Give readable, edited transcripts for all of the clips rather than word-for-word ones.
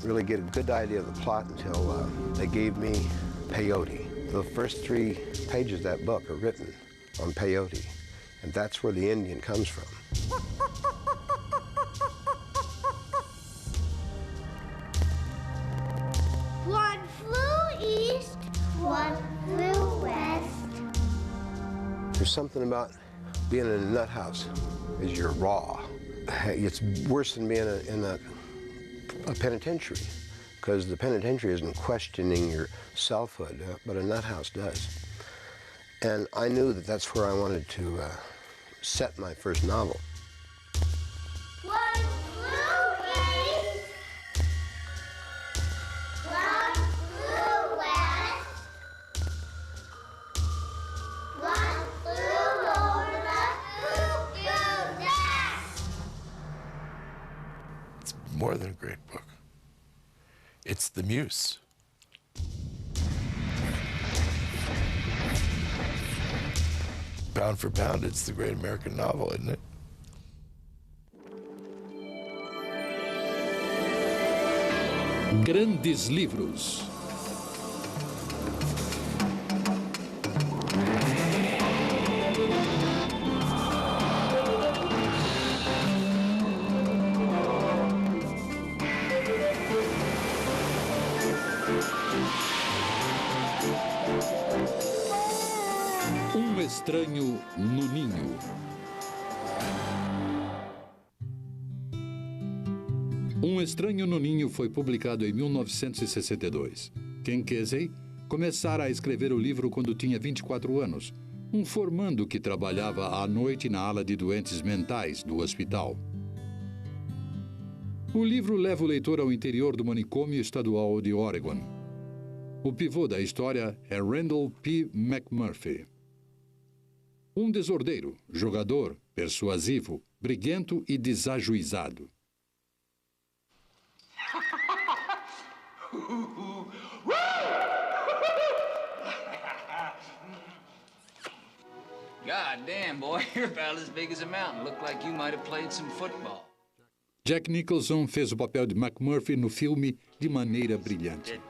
really get a good idea of the plot until they gave me peyote. The first 3 pages of that book are written on peyote, and that's where the Indian comes from. One flew east, one flew west. There's something about being in a nut house is you're raw. It's worse than being in a penitentiary, because the penitentiary isn't questioning your selfhood, but a nut house does. And I knew that that's where I wanted to set my first novel. One flew east, one flew west, one flew over the cuckoo's nest. It's more than a great book. It's the muse. Pound for pound, it's the great American novel, isn't it? Grandes livros. Estranho no Ninho. Estranho no Ninho foi publicado em 1962. Ken Kesey começara a escrever o livro quando tinha 24 anos, um formando que trabalhava à noite na ala de doentes mentais do hospital. O livro leva o leitor ao interior do manicômio estadual de Oregon. O pivô da história é Randall P. McMurphy. Desordeiro, jogador, persuasivo, briguento e desajuizado. God damn, boy, you're about as big as a mountain. Looked like you might have played some football. Jack Nicholson fez o papel de McMurphy no filme de maneira brilhante.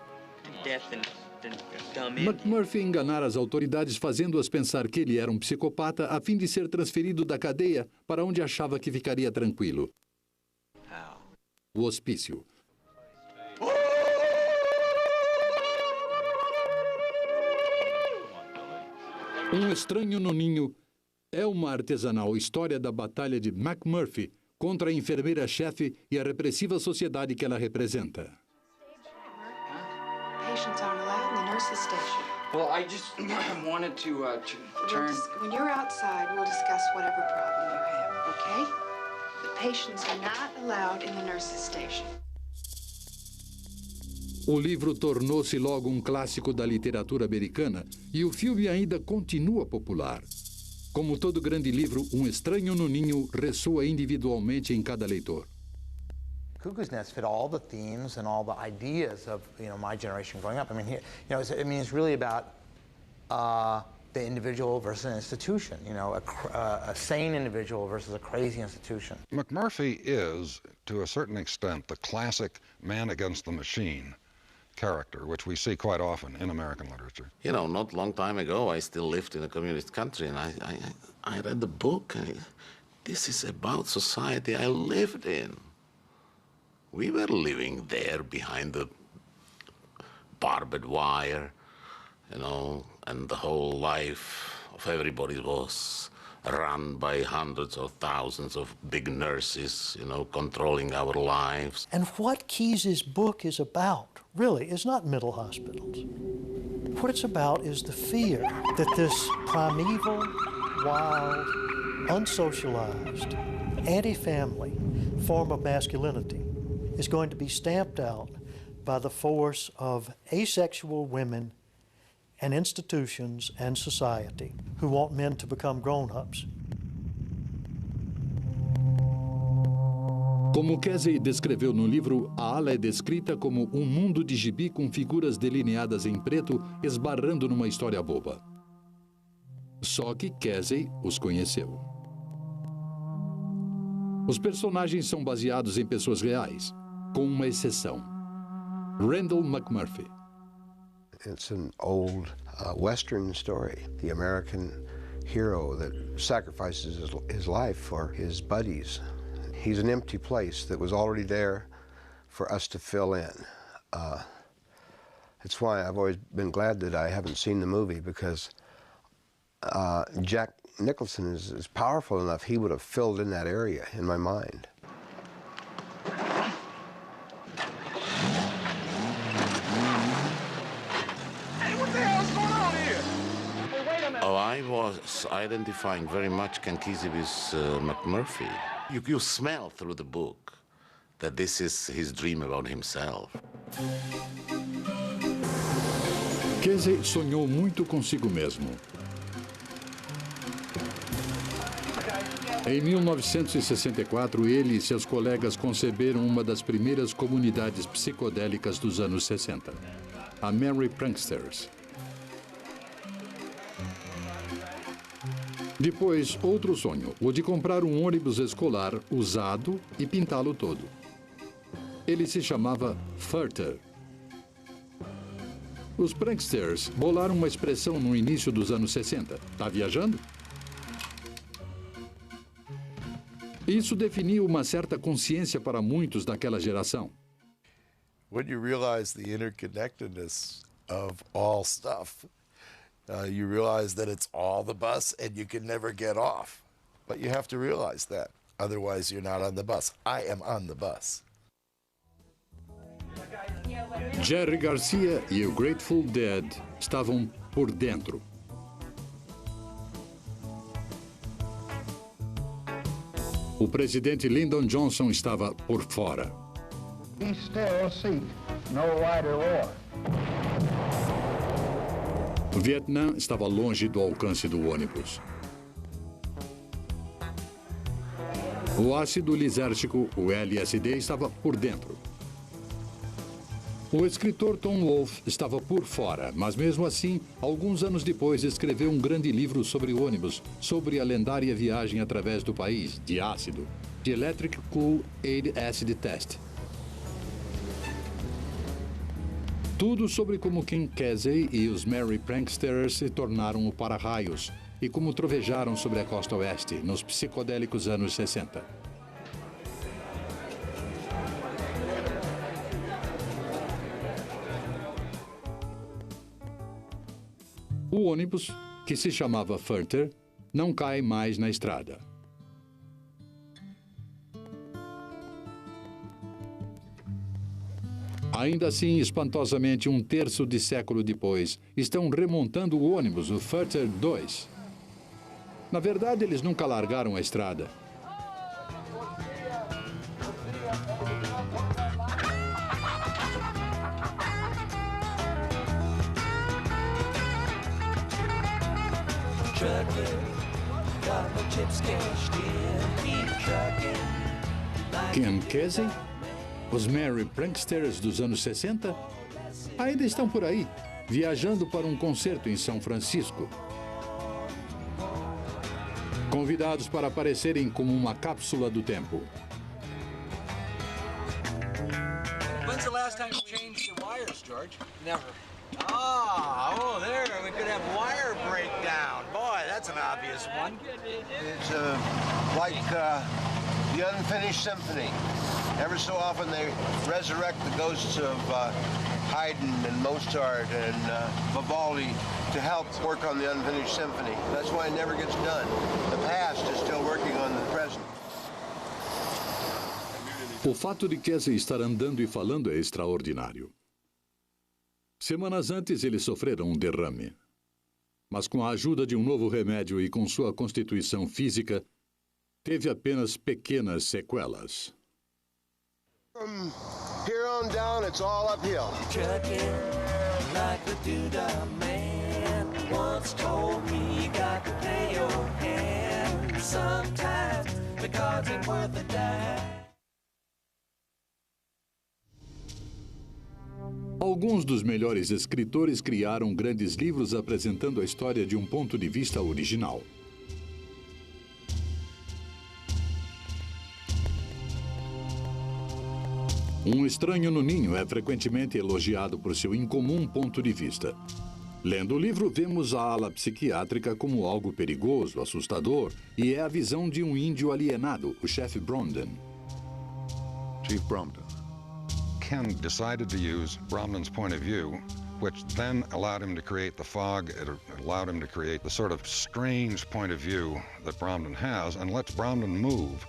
McMurphy enganara as autoridades fazendo-as pensar que ele era um psicopata a fim de ser transferido da cadeia para onde achava que ficaria tranquilo. O hospício. Estranho no Ninho é uma artesanal história da batalha de McMurphy contra a enfermeira-chefe e a repressiva sociedade que ela representa. Patients aren't allowed in the nurses' station. Well, I just wanted to turn... When you're outside, we'll discuss whatever problem you have, okay? The patients are not allowed in the nurses' station. O livro tornou-se logo um clássico da literatura americana e o filme ainda continua popular. Como todo grande livro, Estranho no Ninho ressoa individualmente em cada leitor. Cuckoo's Nest fit all the themes and all the ideas of my generation growing up. I mean, it's really about the individual versus an institution. A sane individual versus a crazy institution. McMurphy is, to a certain extent, the classic man against the machine character, which we see quite often in American literature. Not long time ago, I still lived in a communist country, and I read the book. This is about society I lived in. We were living there behind the barbed wire, and the whole life of everybody was run by hundreds or thousands of big nurses, controlling our lives. And what Keyes' book is about, really, is not mental hospitals. What it's about is the fear that this primeval, wild, unsocialized, anti-family form of masculinity is going to be stamped out by the force of asexual women and institutions and society who want men to become grown-ups. Como Kesey descreveu no livro, a ala é descrita como um mundo de gibi com figuras delineadas em preto esbarrando numa história boba. Só que Kesey os conheceu. Os personagens são baseados em pessoas reais, com uma exceção. Randall McMurphy. It's an old Western story. The American hero that sacrifices his life for his buddies. He's an empty place that was already there for us to fill in. It's why I've always been glad that I haven't seen the movie, because Jack Nicholson is powerful enough, he would have filled in that area in my mind. Oh, I was identifying very much Ken Kesey with McMurphy. You smell through the book that this is his dream about himself. Kesey sonhou muito consigo mesmo. Em 1964, ele e seus colegas conceberam uma das primeiras comunidades psicodélicas dos anos 60, a Merry Pranksters. Depois, outro sonho, o de comprar um ônibus escolar usado e pintá-lo todo. Ele se chamava Furter. Os Pranksters bolaram uma expressão no início dos anos 60. Tá viajando? Isso definiu uma certa consciência para muitos daquela geração. When you realize the interconnectedness of all stuff, you realize that it's all the bus and you can never get off. But you have to realize that. Otherwise, you're not on the bus. I am on the bus. Jerry Garcia e o Grateful Dead estavam por dentro. O presidente Lyndon Johnson estava por fora. He still seek no wider war. O Vietnã estava longe do alcance do ônibus. O ácido lisérgico, o LSD, estava por dentro. O escritor Tom Wolfe estava por fora, mas mesmo assim, alguns anos depois, escreveu um grande livro sobre ônibus, sobre a lendária viagem através do país, de ácido, The Electric Kool-Aid Acid Test. Tudo sobre como Ken Kesey e os Merry Pranksters se tornaram o para-raios e como trovejaram sobre a costa oeste nos psicodélicos anos 60. O ônibus, que se chamava Furter, não cai mais na estrada. Ainda assim, espantosamente, um terço de século depois, estão remontando o ônibus, o Furter 2. Na verdade, eles nunca largaram a estrada. Ken Kesey? Os Merry Pranksters dos anos 60? Ainda estão por aí, viajando para um concerto em São Francisco. Convidados para aparecerem como uma cápsula do tempo. When's the last time you changed the wires, George? Never. Oh, there, we could have wire breakdown. Boy, that's an obvious one. It's like the Unfinished Symphony. Every so often they resurrect the ghosts of Haydn and Mozart and Vivaldi to help work on the Unfinished Symphony. That's why it never gets done. The past is still working on the present. O fato de Kesey estar andando e falando é extraordinário. Semanas antes, eles sofreram um derrame. Mas com a ajuda de um novo remédio e com sua constituição física, teve apenas pequenas sequelas. From here on down, it's all uphill. Trucking like the doodah man once told me, you got to pay your hand. Sometimes the cards ain't worth a dime. Alguns dos melhores escritores criaram grandes livros apresentando a história de um ponto de vista original. Um Estranho no Ninho é frequentemente elogiado por seu incomum ponto de vista. Lendo o livro, vemos a ala psiquiátrica como algo perigoso, assustador, e é a visão de um índio alienado, o chefe Bromden. Chief Bromden. Ken decided to use Bromden's point of view, which then allowed him to create the fog. It allowed him to create the sort of strange point of view that Bromden has, and lets Bromden move.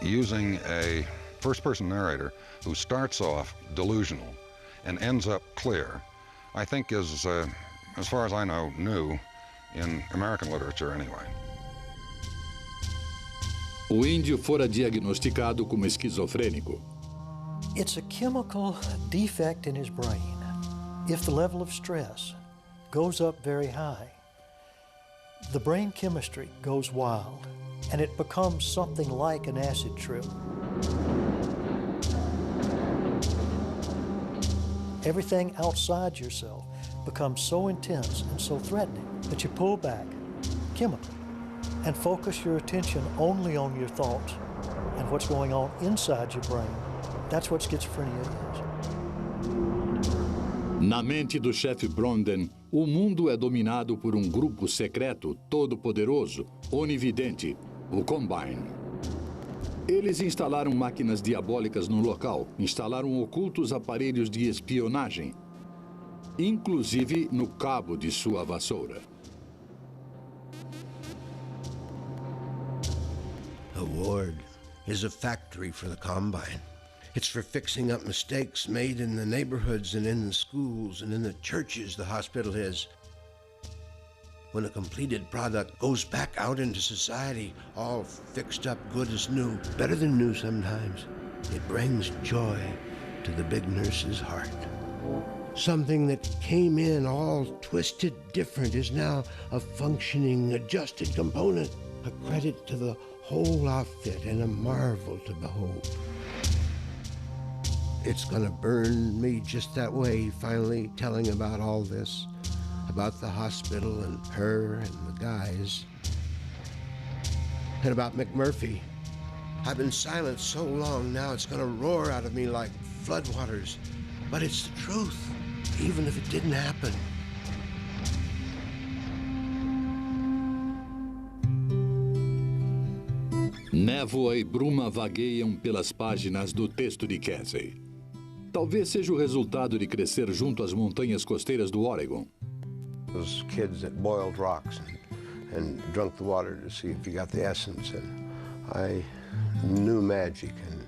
Using a first-person narrator who starts off delusional and ends up clear, I think is, as far as I know, new in American literature anyway. O índio fora diagnosticado como esquizofrênico. It's a chemical defect in his brain. If the level of stress goes up very high, the brain chemistry goes wild, and it becomes something like an acid trip. Everything outside yourself becomes so intense and so threatening that you pull back chemically and focus your attention only on your thoughts and what's going on inside your brain. That's what schizophrenia is. Na mente do chefe Bromden, o mundo é dominado por um grupo secreto, todo-poderoso, onividente, o Combine. Eles instalaram máquinas diabólicas no local, instalaram ocultos aparelhos de espionagem, inclusive no cabo de sua vassoura. A ward is a factory for the Combine. It's for fixing up mistakes made in the neighborhoods and in the schools and in the churches the hospital is. When a completed product goes back out into society, all fixed up good as new, better than new sometimes, it brings joy to the big nurse's heart. Something that came in all twisted different is now a functioning, adjusted component, a credit to the whole outfit and a marvel to behold. It's gonna burn me just that way, finally telling about all this, about the hospital and her and the guys, and about McMurphy. I've been silent so long now it's gonna roar out of me like floodwaters, but it's the truth, even if it didn't happen. Névoa e bruma vagueiam pelas páginas do texto de Casey. Talvez seja o resultado de crescer junto às montanhas costeiras do Oregon. Those kids that boiled rocks and drunk the water to see if you got the essence, and I knew magic and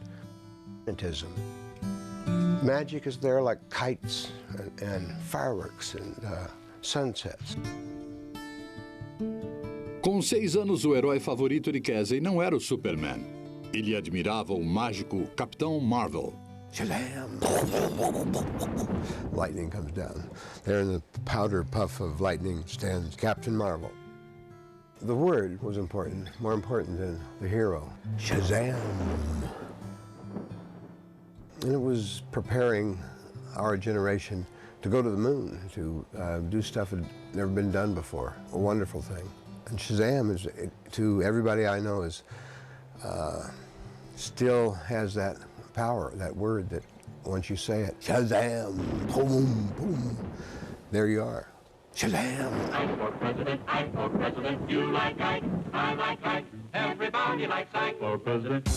hypnotism. Magic is there like kites and fireworks and sunsets. Com 6 anos, o herói favorito de Casey não era o Superman. Ele admirava o mágico Capitão Marvel. Shazam! Lightning comes down. There in the powder puff of lightning stands Captain Marvel. The word was important, more important than the hero. Shazam! And it was preparing our generation to go to the moon, to do stuff that had never been done before. A wonderful thing. And Shazam, is, to everybody I know, is still has that power, that word that once you say it, Shazam, boom, boom, there you are. Shazam! I'm for president, you like Ike, I like Ike, everybody likes Ike for president.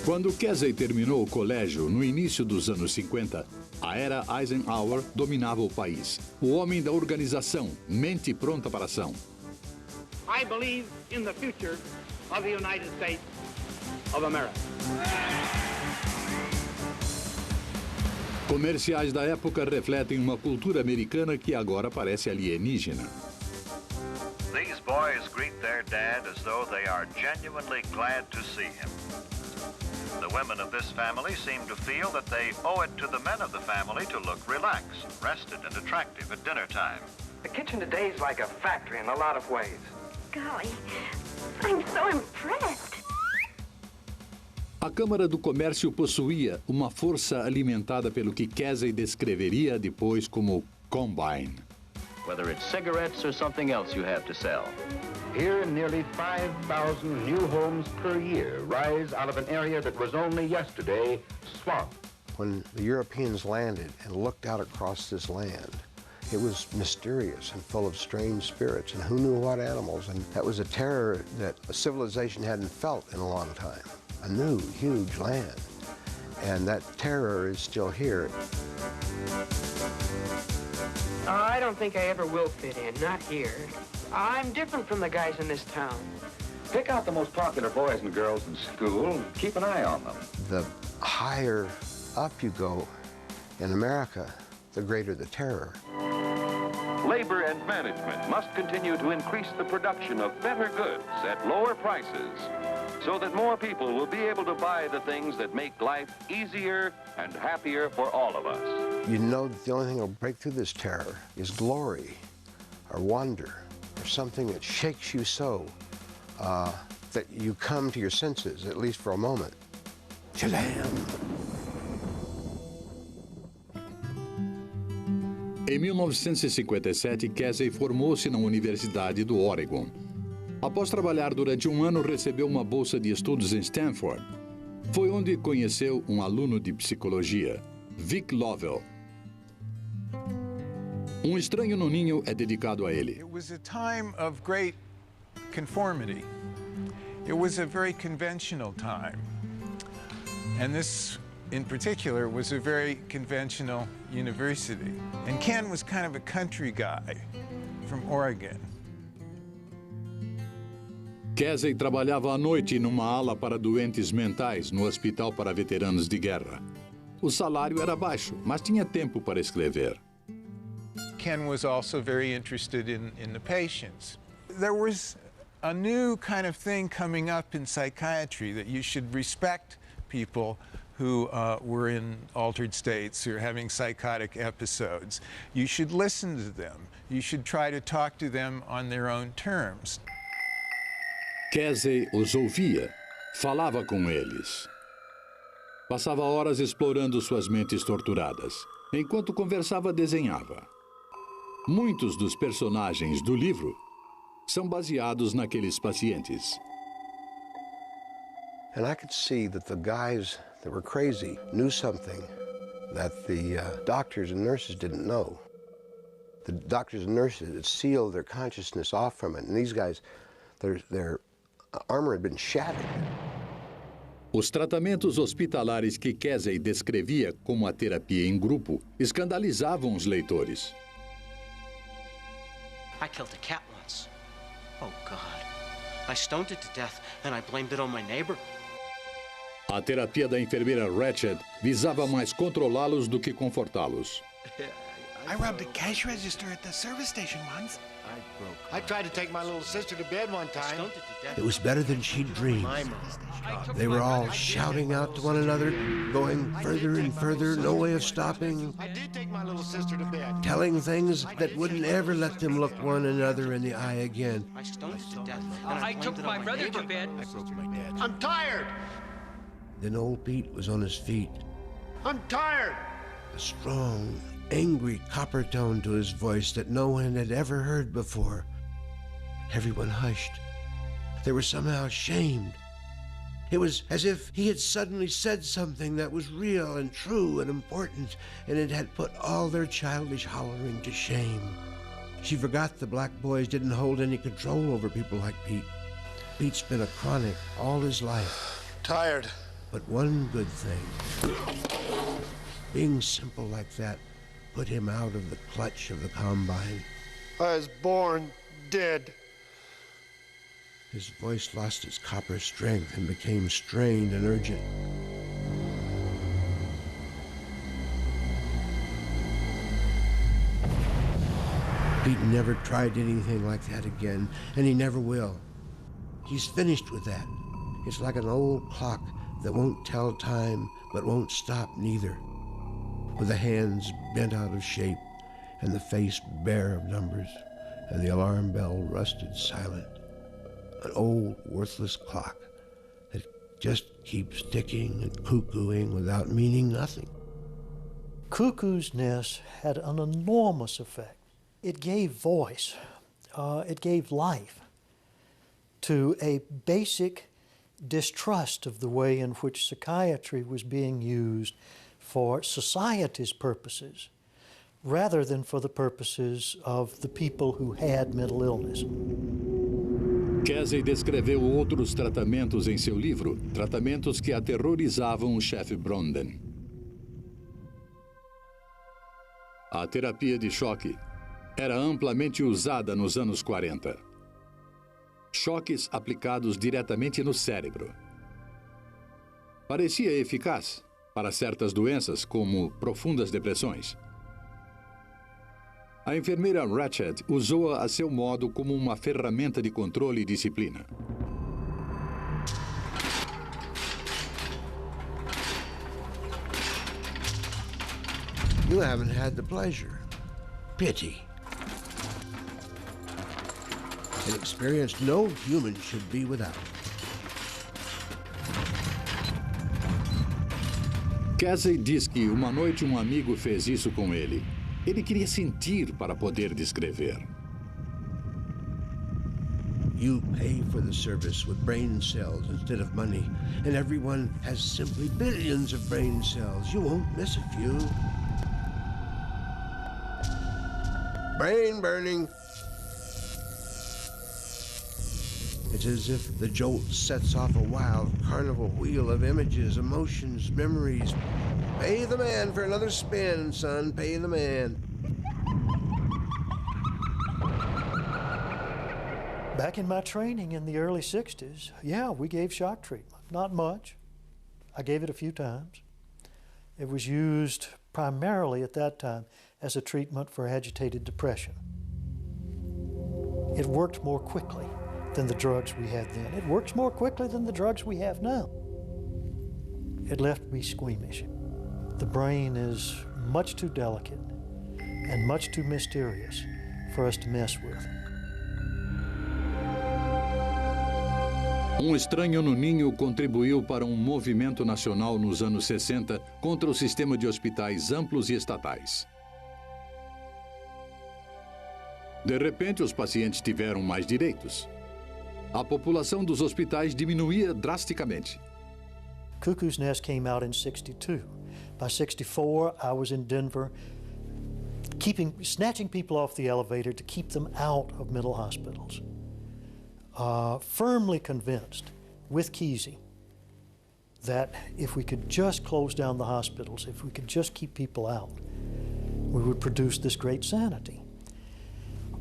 Quando Casey terminou o colégio, no início dos anos 50, a era Eisenhower dominava o país. O homem da organização, mente pronta para a ação. I believe in the future of the United States of America. Comerciais da época refletem uma cultura americana que agora parece alienígena. These boys greet their dad as though they are genuinely glad to see him. The women of this family seem to feel that they owe it to the men of the family to look relaxed, rested, and attractive at dinner time. The kitchen today is like a factory in a lot of ways. Golly, I'm so impressed. A Câmara do Comércio possuía uma força alimentada pelo que Casey descreveria depois como Combine. Whether it's cigarettes or something else you have to sell, Here, nearly 5,000 new homes per year rise out of an area that was only yesterday swamp. When the Europeans landed and looked out across this land, it was mysterious and full of strange spirits, and who knew what animals. And that was a terror that a civilization hadn't felt in a long time. A new, huge land. And that terror is still here. I don't think I ever will fit in, not here. I'm different from the guys in this town. Pick out the most popular boys and girls in school and keep an eye on them. The higher up you go in America, the greater the terror. Labor and management must continue to increase the production of better goods at lower prices so that more people will be able to buy the things that make life easier and happier for all of us. You know that the only thing that will break through this terror is glory or wonder or something that shakes you so that you come to your senses, at least for a moment. Shazam! Em 1957, Casey formou-se na Universidade do Oregon. Após trabalhar durante um ano, recebeu uma bolsa de estudos em Stanford. Foi onde conheceu um aluno de psicologia, Vic Lovell. Um Estranho no Ninho é dedicado a ele. It was a time of great conformity. It was a very conventional time. And this, in particular, was a very conventional university. And Ken was kind of a country guy from Oregon. Casey trabalhava à noite numa ala para doentes mentais no Hospital para Veteranos de Guerra. O salário era baixo, mas tinha tempo para escrever. Ken was also very interested in the patients. There was a new kind of thing coming up in psychiatry that you should respect people who were in altered states or having psychotic episodes. You should listen to them. You should try to talk to them on their own terms. Casey os ouvia, falava com eles. Passava horas explorando suas mentes torturadas. Enquanto conversava, desenhava. Muitos dos personagens do livro são baseados naqueles pacientes. And I could see that the guys that were crazy knew something that the doctors and nurses didn't know. The doctors and nurses had sealed their consciousness off from it, and these guys, their armor had been shattered. Os tratamentos hospitalares que Casey descrevia como a terapia em grupo escandalizavam os leitores. I killed a cat once. Oh, God. I stoned it to death, and I blamed it on my neighbor. A terapia da enfermeira Ratched visava mais controlá-los do que confortá-los. I robbed a cash register at the service station once. I tried to take my little sister to bed one time. It was better than she'd dreamed. They were all shouting out to one another, going further and further, no way of stopping. I did take my little sister to bed. Telling things that wouldn't ever let them look one another in the eye again. I stoned it to death, and I took my brother to bed. I'm tired. Then old Pete was on his feet. I'm tired. A strong, angry copper tone to his voice that no one had ever heard before. Everyone hushed. They were somehow ashamed. It was as if he had suddenly said something that was real and true and important, and it had put all their childish hollering to shame. She forgot the black boys didn't hold any control over people like Pete. Pete's been a chronic all his life. Tired. But one good thing, being simple like that, put him out of the clutch of the Combine. I was born dead. His voice lost its copper strength and became strained and urgent. Pete never tried anything like that again, and he never will. He's finished with that. It's like an old clock that won't tell time, but won't stop neither. With the hands bent out of shape, and the face bare of numbers, and the alarm bell rusted silent. An old, worthless clock that just keeps ticking and cuckooing without meaning nothing. Cuckoo's Nest had an enormous effect. It gave voice. It gave life to a basic distrust of the way in which psychiatry was being used for society's purposes, rather than for the purposes of the people who had mental illness. Kesey descreveu outros tratamentos em seu livro, tratamentos que aterrorizavam o chefe Bromden. A terapia de choque era amplamente usada nos anos 40. Choques aplicados diretamente no cérebro. Parecia eficaz para certas doenças, como profundas depressões. A enfermeira Ratched usou-a a seu modo como uma ferramenta de controle e disciplina. You haven't had the pleasure, pity, an experience no human should be without. Kesey diz que uma noite um amigo fez isso com ele. Ele queria sentir para poder descrever. You pay for the service with brain cells instead of money, and everyone has simply billions of brain cells. You won't miss a few. Brain burning. It's as if the jolt sets off a wild carnival wheel of images, emotions, memories. Pay the man for another spin, son. Pay the man. Back in my training in the early 60s, yeah, we gave shock treatment. Not much. I gave it a few times. It was used primarily at that time as a treatment for agitated depression. It worked more quickly than the drugs we had then. It works more quickly than the drugs we have now. It left me squeamish. The brain is much too delicate and much too mysterious for us to mess with. Um Estranho no Ninho contribuiu para um movimento nacional nos anos 60 contra o sistema de hospitais amplos e estatais. De repente, os pacientes tiveram mais direitos. A população dos hospitais diminuía drasticamente. Cuckoo's Nest came out in 62. By 64, I was in Denver, snatching people off the elevator to keep them out of mental hospitals. Firmly convinced, with Kesey, that if we could just close down the hospitals, if we could just keep people out, we would produce this great sanity.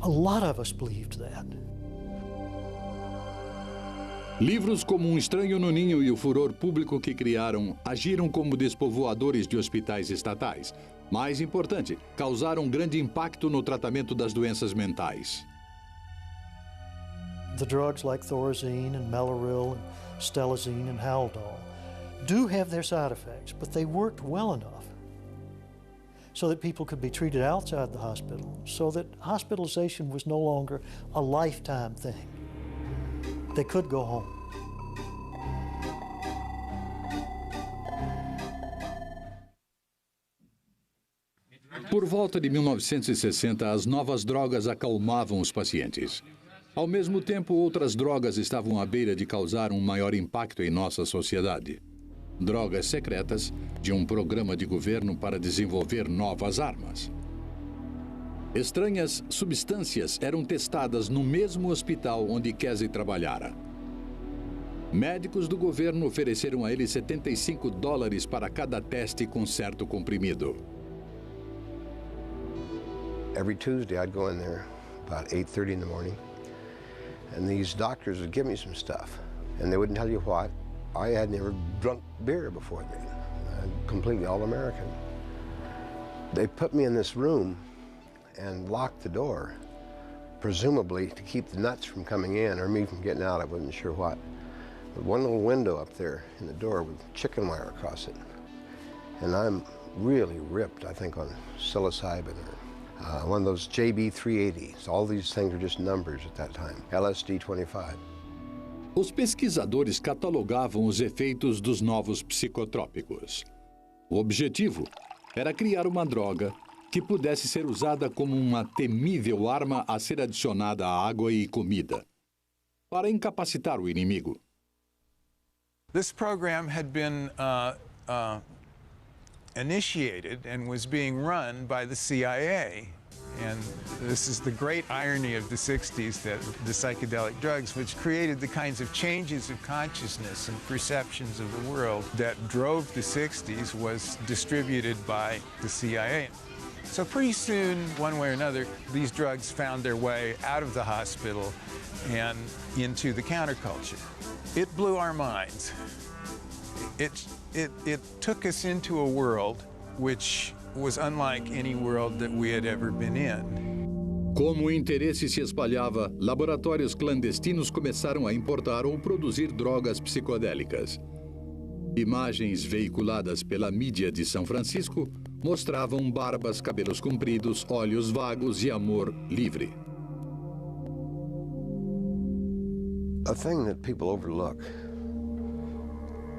A lot of us believed that. Livros como Um Estranho no Ninho e o furor público que criaram agiram como despovoadores de hospitais estatais. Mais importante, causaram grande impacto no tratamento das doenças mentais. The drugs like Thorazine and Mellaril and Stelazine and Haldol do have their side effects, but they worked well enough so that people could be treated outside the hospital, so that hospitalization was no longer a lifetime thing. They could go home. Por volta de 1960, as novas drogas acalmavam os pacientes. Ao mesmo tempo, outras drogas estavam à beira de causar um maior impacto em nossa sociedade. Drogas secretas de um programa de governo para desenvolver novas armas. Estranhas substâncias eram testadas no mesmo hospital onde Kesey trabalhara. Médicos do governo ofereceram a ele $75 para cada teste com certo comprimido. Every Tuesday I'd go in there about 8:30 in the morning, and these doctors would give me some stuff, and they wouldn't tell you what. I had never drunk beer before then. I'm completely all-American. They put me in this room and locked the door, presumably to keep the nuts from coming in or me from getting out. I wasn't sure what. But one little window up there in the door with chicken wire across it. And I'm really ripped, I think, on psilocybin or one of those JB380s. All these things are just numbers at that time. LSD-25. Os pesquisadores catalogavam os efeitos dos novos psicotrópicos. O objetivo era criar uma droga que pudesse ser usada como uma temível arma a ser adicionada à água e comida. para incapacitar o inimigo. This program had been initiated and was being run by the CIA. And this is the great irony of the 60s, that the psychedelic drugs, which created the kinds of changes of consciousness and perceptions of the world that drove the 60s, was distributed by the CIA. So pretty soon, one way or another, these drugs found their way out of the hospital and into the counterculture. It blew our minds. It took us into a world which was unlike any world that we had ever been in. Como o interesse se espalhava, laboratórios clandestinos começaram a importar ou produzir drogas psicodélicas. Imagens veiculadas pela mídia de São Francisco mostravam barbas, cabelos compridos, olhos vagos e amor livre. A thing that people overlook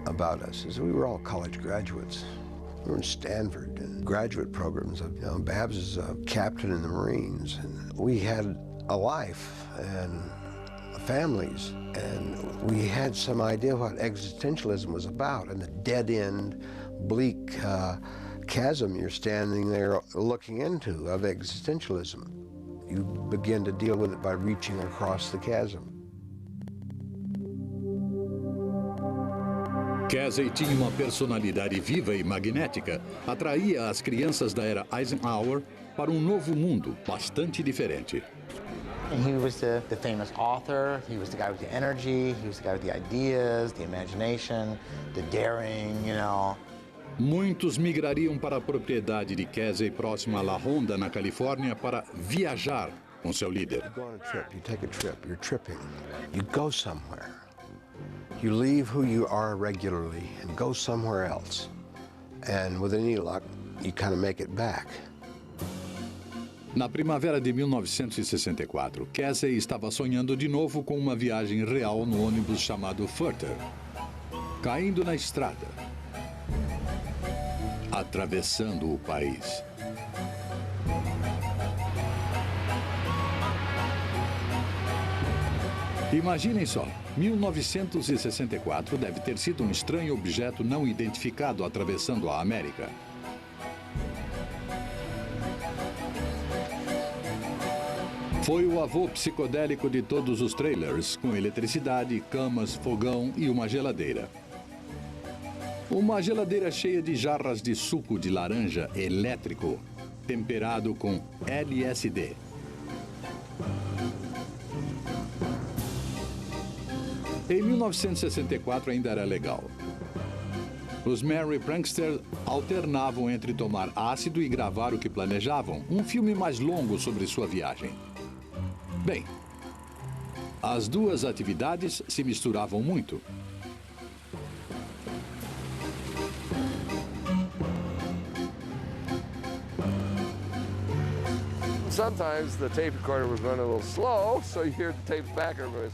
about us is we were all college graduates. We were in Stanford and graduate programs. Babs is a captain in the Marines, and we had a life and families, and we had some idea what existentialism was about, and the dead-end, bleak chasm you're standing there looking into of existentialism. You begin to deal with it by reaching across the chasm. Casey tinha uma personalidade viva e magnética, atraía as crianças da era Eisenhower para um novo mundo bastante diferente. He was the famous author, he was the guy with the energy, he was the guy with the ideas, the imagination, the daring, you know. Muitos migrariam para a propriedade de Casey próxima a La Honda, na Califórnia, para viajar com seu líder. You go on a trip, you take a trip, you're tripping, you go somewhere. You leave who you are regularly and go somewhere else. And with any luck, you kind of make it back. Na primavera de 1964, Casey estava sonhando de novo com uma viagem real no ônibus chamado Furter. Caindo na estrada. Atravessando o país. Imaginem só, 1964 deve ter sido um estranho objeto não identificado atravessando a América. Foi o avô psicodélico de todos os trailers, com eletricidade, camas, fogão e uma geladeira. Uma geladeira cheia de jarras de suco de laranja elétrico, temperado com LSD. Em 1964 ainda era legal. Os Merry Pranksters alternavam entre tomar ácido e gravar o que planejavam, um filme mais longo sobre sua viagem. Bem, as duas atividades se misturavam muito. Sometimes the tape recorder was running a little slow, so you hear the tapes back and everybody's,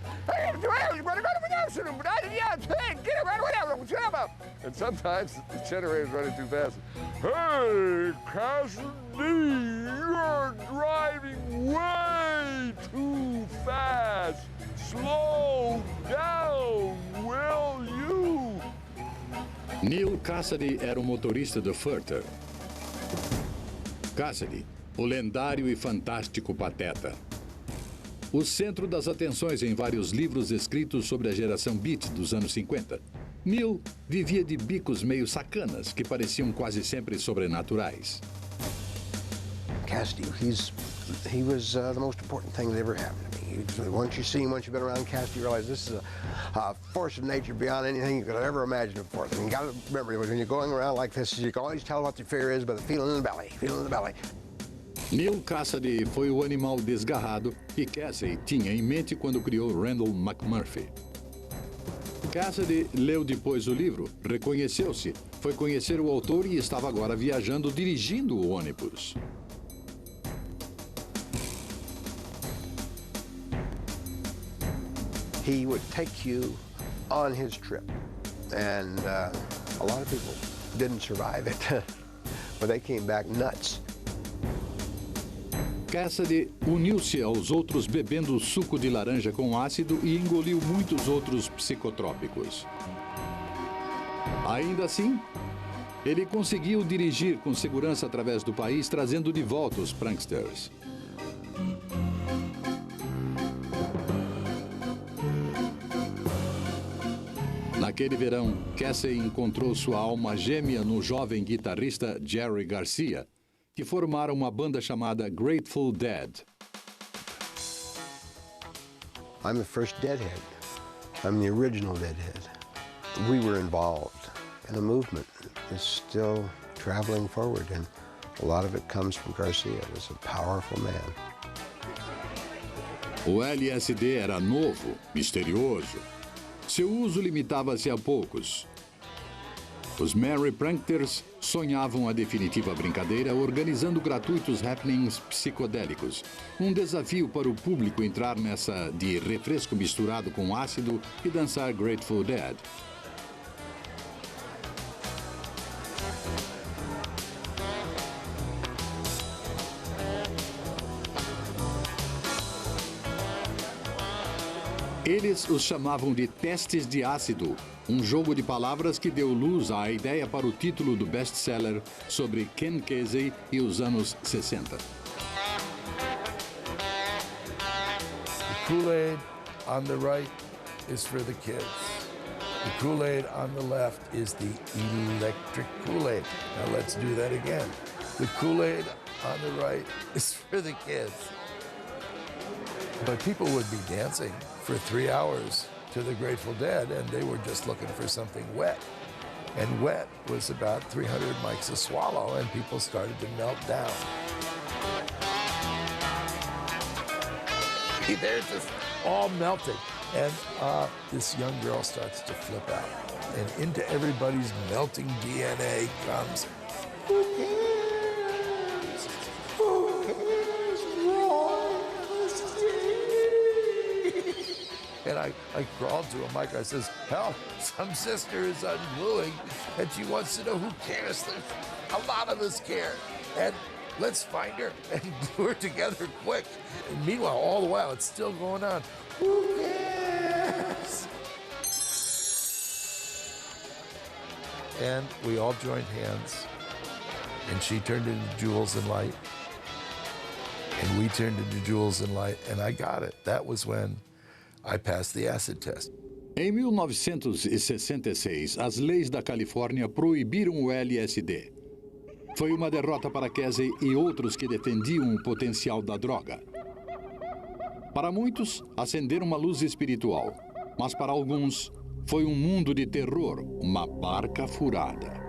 and sometimes the generator's running too fast. Hey, Cassidy, you're driving way too fast. Slow down, will you? Neil Cassidy era o motorista do Furter. Cassidy, o lendário e fantástico Pateta. O centro das atenções em vários livros escritos sobre a geração beat dos anos 50. Neil vivia de bicos meio sacanas, que pareciam quase sempre sobrenaturais. Cassidy, he was the most important thing that ever happened to me. Once you've been around Cassidy, you realize this is a force of nature beyond anything you could ever imagine of force. And you got to remember, when you're going around like this, you can always tell what the fear is by the feeling in the belly, Neil Cassidy foi o animal desgarrado que Casey tinha em mente quando criou Randall McMurphy. Cassidy leu depois o livro, reconheceu-se, foi conhecer o autor e estava agora viajando dirigindo o ônibus. He would take you on his trip, and a lot of people didn't survive it, but they came back nuts. Cassidy uniu-se aos outros bebendo suco de laranja com ácido e engoliu muitos outros psicotrópicos. Ainda assim, ele conseguiu dirigir com segurança através do país, trazendo de volta os pranksters. Naquele verão, Casey encontrou sua alma gêmea no jovem guitarrista Jerry Garcia, que formaram uma banda chamada Grateful Dead. I'm the first Deadhead. I'm the original Deadhead. We were involved in a movement that's still traveling forward, and a lot of it comes from Garcia. He was a powerful man. O LSD era novo, misterioso. Seu uso limitava-se a poucos. Os Merry Pranksters sonhavam a definitiva brincadeira, organizando gratuitos happenings psicodélicos. Um desafio para o público entrar nessa de refresco misturado com ácido e dançar Grateful Dead. Eles os chamavam de testes de ácido, um jogo de palavras que deu luz à ideia para o título do best-seller sobre Ken Kesey e os anos 60. The Kool-Aid on the right is for the kids. The Kool-Aid on the left is the electric Kool-Aid. Now let's do that again. The Kool-Aid on the right is for the kids. But people would be dancing for 3 hours to the Grateful Dead, and they were just looking for something wet. And wet was about 300 mics a swallow, and people started to melt down. They're just all melting. And this young girl starts to flip out. And into everybody's melting DNA comes, who cares? Who cares? And I crawled to a mic. I says, "Help, some sister is ungluing, and she wants to know who cares. A lot of us care. And let's find her and glue her together quick." And meanwhile, all the while, it's still going on. Who cares? And we all joined hands. And she turned into Jewels and Light. And we turned into Jewels and Light. And I got it. That was when I passed the acid test. Em 1966, as leis da Califórnia proibiram o LSD. Foi uma derrota para Kesey e outros que defendiam o potencial da droga. Para muitos, acender uma luz espiritual, mas para alguns, foi um mundo de terror, uma barca furada.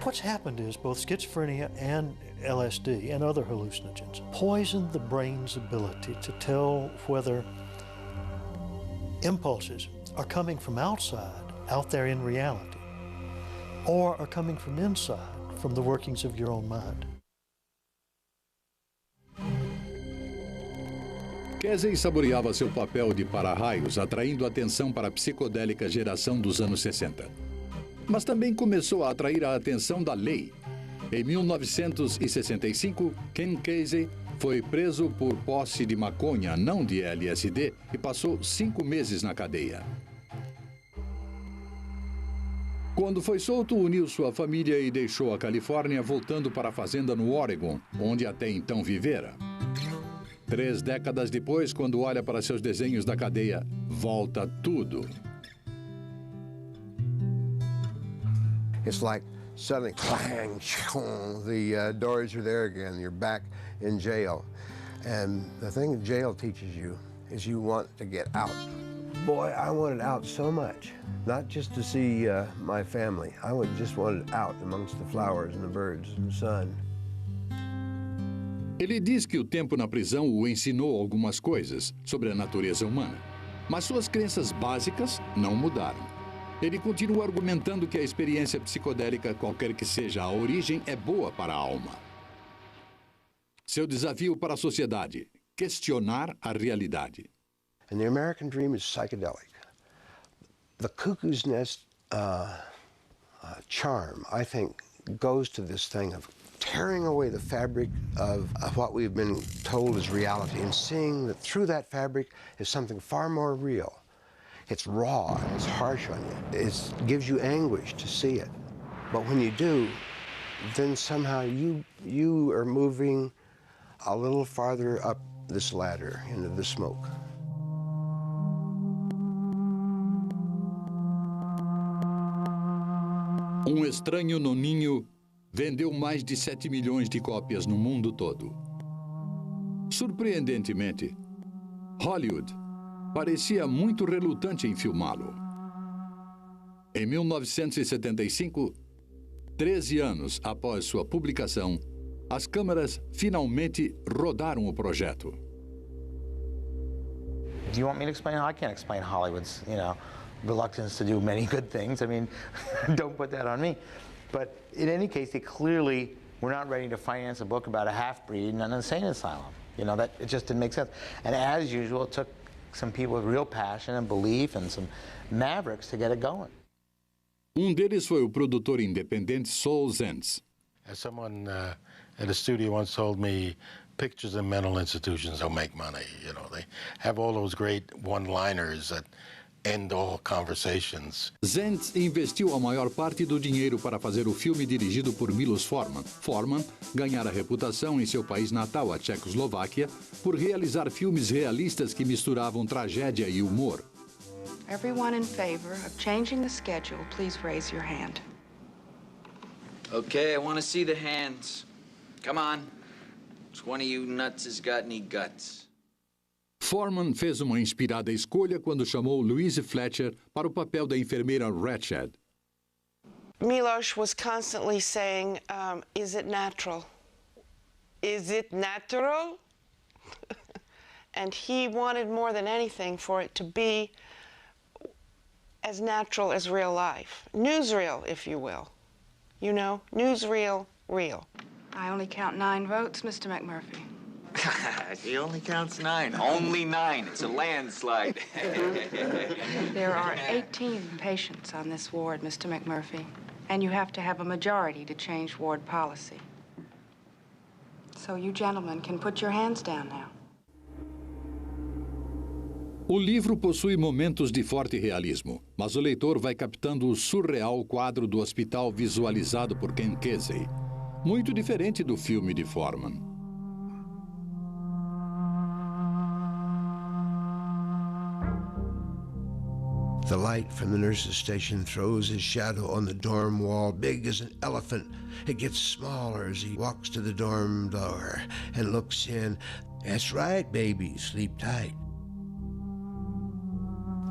What's happened is both schizophrenia and LSD and other hallucinogens poison the brain's ability to tell whether impulses are coming from outside, out there in reality, or are coming from inside, from the workings of your own mind. Kesey saboreava seu papel de para-raios, atraindo atenção para a psicodélica geração dos anos 60. Mas também começou a atrair a atenção da lei. Em 1965, Ken Kesey foi preso por posse de maconha, não de LSD, e passou 5 meses na cadeia. Quando foi solto, uniu sua família e deixou a Califórnia, voltando para a fazenda no Oregon, onde até então vivera. 3 décadas depois, quando olha para seus desenhos da cadeia, volta tudo. It's like suddenly, clang, the doors are there again. You're back in jail. And the thing that jail teaches you is you want to get out. Boy, I wanted out so much. Not just to see my family. I just wanted out amongst the flowers and the birds and the sun. Ele diz que o tempo na prisão o ensinou algumas coisas sobre a natureza humana, mas suas crenças básicas não mudaram. Ele continua argumentando que a experiência psicodélica, qualquer que seja a origem, é boa para a alma. Seu desafio para a sociedade: questionar a realidade. And the American dream is psychedelic. The Cuckoo's Nest charm, I think, goes to this thing of tearing away the fabric of what we've been told is reality and seeing that through that fabric is something far more real. It's raw and it's harsh on you. It gives you anguish to see it. But when you do, then somehow you are moving a little farther up this ladder into the smoke. Estranho no Ninho vendeu mais de 7 milhões de cópias no mundo todo. Surpreendentemente, Hollywood parecia muito relutante em filmá-lo. Em 1975, 13 anos após sua publicação, as câmeras finalmente rodaram o projeto. Do you want me to explain? I can't explain Hollywood's, reluctance to do many good things. I mean, don't put that on me. But in any case, they clearly were not ready to finance a book about a half-breed in an insane asylum. That it just didn't make sense. And as usual, it took some people with real passion and belief and some mavericks to get it going. Deles foi o produtor independente Saul Zaentz. As someone at a studio once told me, pictures in mental institutions don't make money. They have all those great one-liners that end all conversations. Zaentz investiu a maior parte do dinheiro para fazer o filme dirigido por Milos Forman. Forman ganhara reputação em seu país natal, a Tchecoslováquia, por realizar filmes realistas que misturavam tragédia e humor. Everyone in favor of changing the schedule, please raise your hand. Okay, I want to see the hands. Come on. Which one of you nuts has got any guts? Forman fez uma inspirada escolha quando chamou Louise Fletcher para o papel da enfermeira Ratched. Milos was constantly saying, is it natural? Is it natural? And he wanted more than anything for it to be as natural as real life. Newsreel, if you will. Newsreel, real. I only count 9 votes, Mr. McMurphy. He only counts 9. Only 9. It's a landslide. There are 18 patients on this ward, Mr. McMurphy, and you have to have a majority to change ward policy. So you gentlemen can put your hands down now. O livro possui momentos de forte realismo, mas o leitor vai captando o surreal quadro do hospital visualizado por Ken Kesey, muito diferente do filme de Forman. The light from the nurse's station throws his shadow on the dorm wall, big as an elephant. It gets smaller as he walks to the dorm door and looks in. That's right, baby, sleep tight.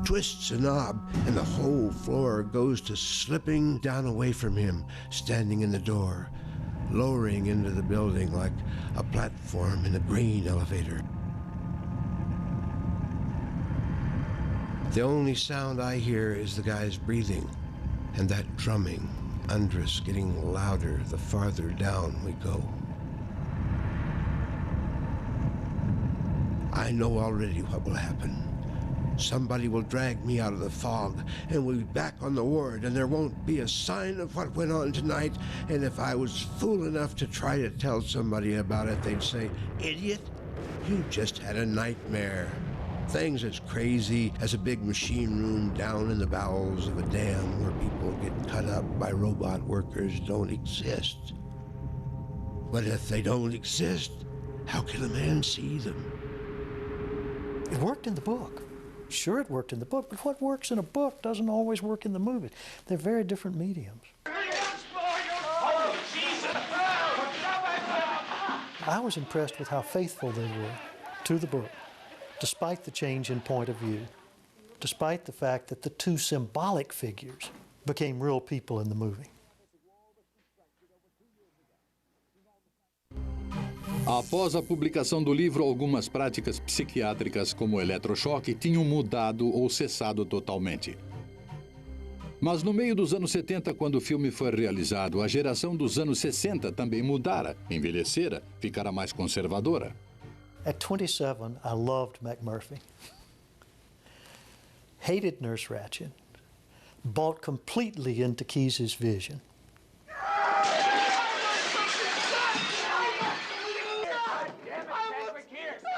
Twists a knob, and the whole floor goes to slipping down away from him, standing in the door, lowering into the building like a platform in a grain elevator. The only sound I hear is the guy's breathing and that drumming under us getting louder the farther down we go. I know already what will happen. Somebody will drag me out of the fog and we'll be back on the ward and there won't be a sign of what went on tonight. And if I was fool enough to try to tell somebody about it, they'd say, "Idiot, you just had a nightmare." Things as crazy as a big machine room down in the bowels of a dam where people get cut up by robot workers don't exist. But if they don't exist, how can a man see them? It worked in the book. Sure, it worked in the book, but what works in a book doesn't always work in the movie. They're very different mediums. I was impressed with how faithful they were to the book, despite the change in point of view, despite the fact that the two symbolic figures became real people in the movie. Após a publicação do livro, algumas práticas psiquiátricas, como o eletrochoque, tinham mudado ou cessado totalmente. Mas no meio dos anos 70, quando o filme foi realizado, a geração dos anos 60 também mudara, envelhecera, ficara mais conservadora. At 27, I loved McMurphy. Hated Nurse Ratched. Bought completely into Keyes' vision.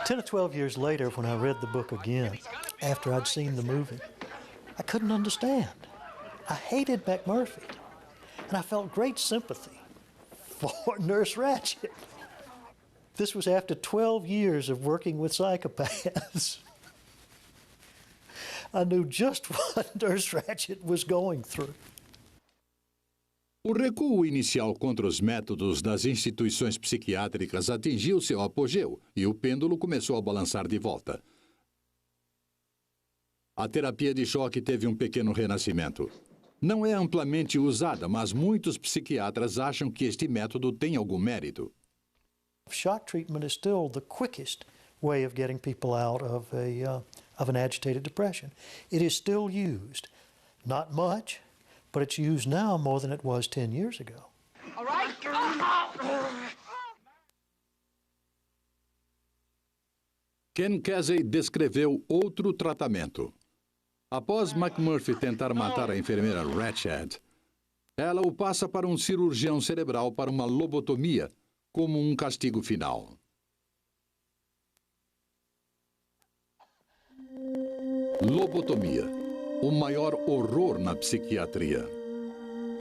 10 or 12 years later, when I read the book again, after I'd seen the movie, I couldn't understand. I hated McMurphy, and I felt great sympathy for Nurse Ratched. This was after 12 years of working with psychopaths. I knew just what Nurse Ratched was going through. O recuo inicial contra os métodos das instituições psiquiátricas atingiu seu apogeu e o pêndulo começou a balançar de volta. A terapia de choque teve um pequeno renascimento. Não é amplamente usada, mas muitos psiquiatras acham que este método tem algum mérito. Shock treatment is still the quickest way of getting people out of an agitated depression. It is still used, not much, but it's used now more than it was 10 years ago. All right. Ken Kesey descreveu outro tratamento. Após McMurphy tentar matar a enfermeira Ratched, ela o passa para um cirurgião cerebral para uma lobotomia, como um castigo final. Lobotomia, o maior horror na psiquiatria.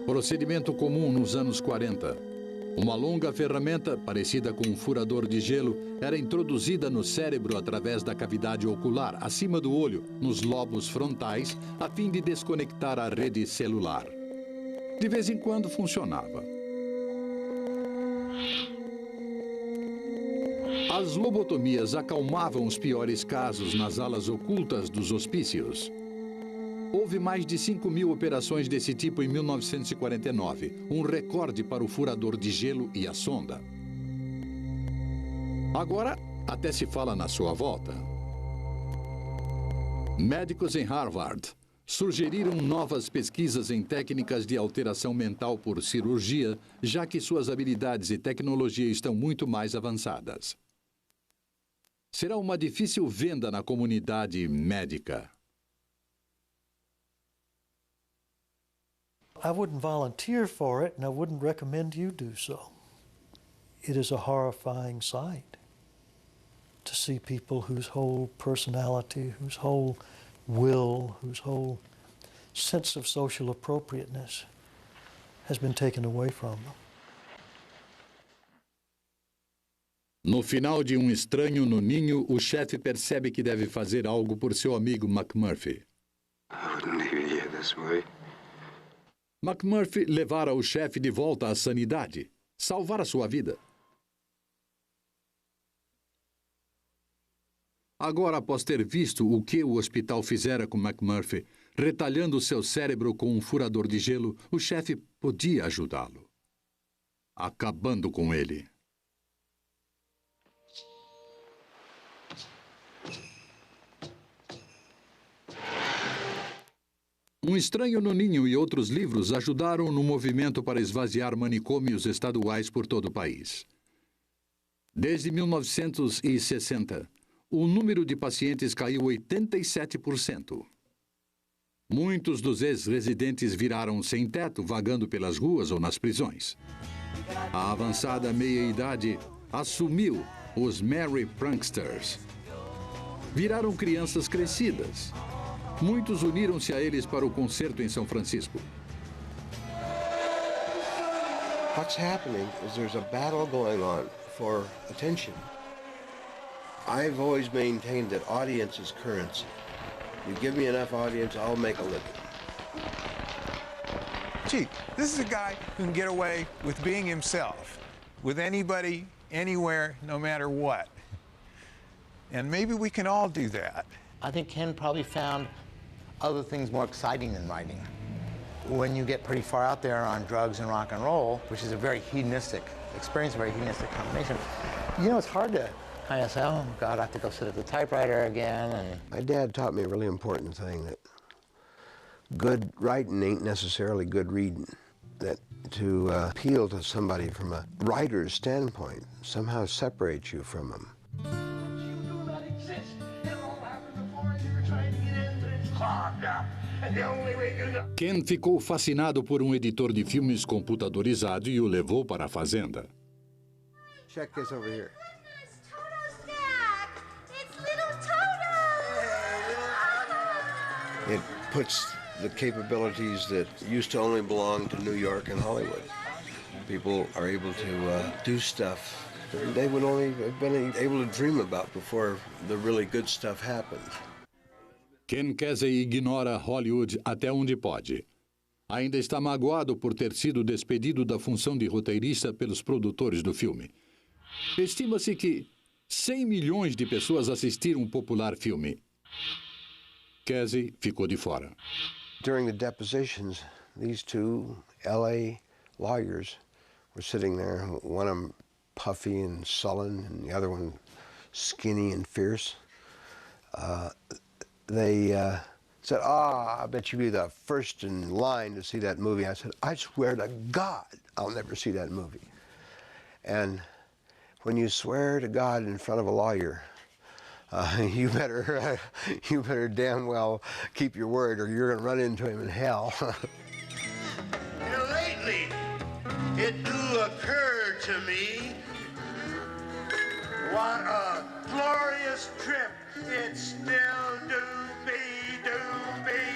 Procedimento comum nos anos 40. Uma longa ferramenta, parecida com um furador de gelo, era introduzida no cérebro através da cavidade ocular, acima do olho, nos lobos frontais, a fim de desconectar a rede celular. De vez em quando funcionava. As lobotomias acalmavam os piores casos nas alas ocultas dos hospícios. Houve mais de 5.000 operações desse tipo em 1949, um recorde para o furador de gelo e a sonda. Agora, até se fala na sua volta. Médicos em Harvard sugeriram novas pesquisas em técnicas de alteração mental por cirurgia, já que suas habilidades e tecnologia estão muito mais avançadas. Será uma difícil venda na comunidade médica. I wouldn't volunteer for it, and I wouldn't recommend you do so. It is a horrifying sight to see people whose whole personality, whose whole will, whose whole sense of social appropriateness has been taken away from them. No final de Um Estranho no Ninho, o chefe percebe que deve fazer algo por seu amigo McMurphy. I wouldn't leave it here this way. McMurphy levara o chefe de volta à sanidade, salvara sua vida. Agora, após ter visto o que o hospital fizera com McMurphy, retalhando seu cérebro com um furador de gelo, o chefe podia ajudá-lo, acabando com ele. Um Estranho no Ninho e outros livros ajudaram no movimento para esvaziar manicômios estaduais por todo o país. Desde 1960, o número de pacientes caiu 87%. Muitos dos ex-residentes viraram sem teto, vagando pelas ruas ou nas prisões. A avançada meia-idade assumiu os Merry Pranksters. Viraram crianças crescidas. Muitos uniram-se a eles para o concerto em São Francisco. What's happening is there's a battle going on for attention. I've always maintained that audience is currency. You give me enough audience, I'll make a living. Gee, this is a guy who can get away with being himself, with anybody, anywhere, no matter what. And maybe we can all do that. I think Ken probably found other things more exciting than writing. When you get pretty far out there on drugs and rock and roll, which is a very hedonistic experience, a very hedonistic combination, you know, it's hard to kind of say, oh, God, I have to go sit at the typewriter again. And my dad taught me a really important thing, that good writing ain't necessarily good reading. That to appeal to somebody from a writer's standpoint somehow separates you from them. Ken ficou fascinado por um editor de filmes computadorizado e o levou para a fazenda. Check this over here. It puts the capabilities that used to only belong to New York and Hollywood. People are able to do stuff that they would only have been able to dream about before the really good stuff happened. Ken Kesey ignora Hollywood até onde pode. Ainda está magoado por ter sido despedido da função de roteirista pelos produtores do filme. Estima-se que 100 milhões de pessoas assistiram o popular filme. Kesey ficou de fora. During the depositions, these two LA lawyers were sitting there, one of them puffy and sullen, and the other one skinny and fierce. They said, I bet you'd be the first in line to see that movie. I said, I swear to God, I'll never see that movie. And when you swear to God in front of a lawyer, you better damn well keep your word or you're going to run into him in hell. Lately, it do occur to me what a glorious trip it still do be.